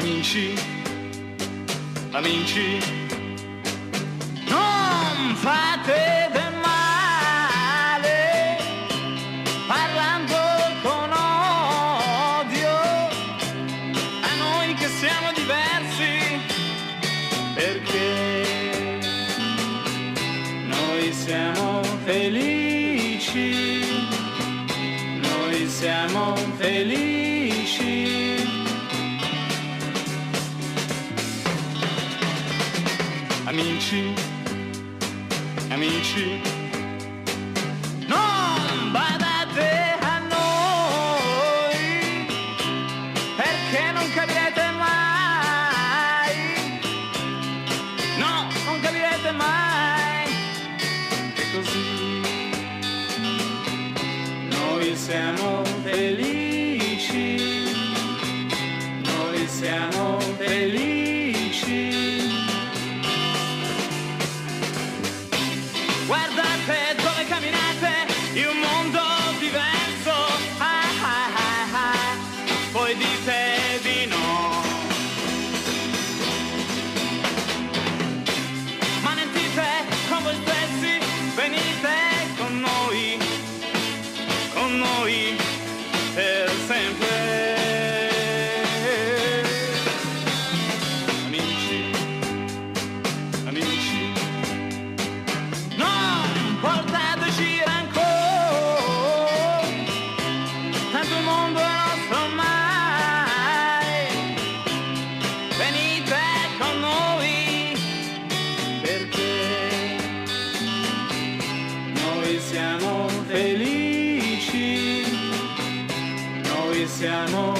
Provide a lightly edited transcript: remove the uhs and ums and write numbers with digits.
Amici, amici, non fate del male parlando con odio a noi che siamo diversi, perché noi siamo felici, noi siamo felici. Amici, amici, non badate a noi, perché non capirete mai, no, non capirete mai, che così noi siamo felici, noi siamo felici. Guardate dove camminate, in un mondo diverso, poi dite di no. Ma mentite con voi stessi, venite con noi per sempre. Amici, amici, portateci rancore, tanto il mondo è nostro ormai. Venite con noi, perché noi siamo felici, noi siamo